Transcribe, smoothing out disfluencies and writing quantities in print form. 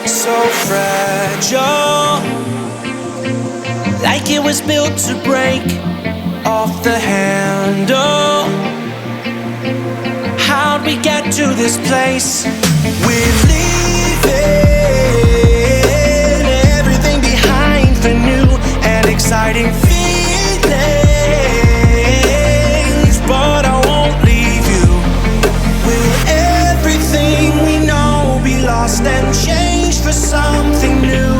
so fragile, like it was built to break off the handle. How'd we get to this place? We're leaving everything behind for new and exciting feelings, but I won't leave you. Will everything we know be lost and changed for something new?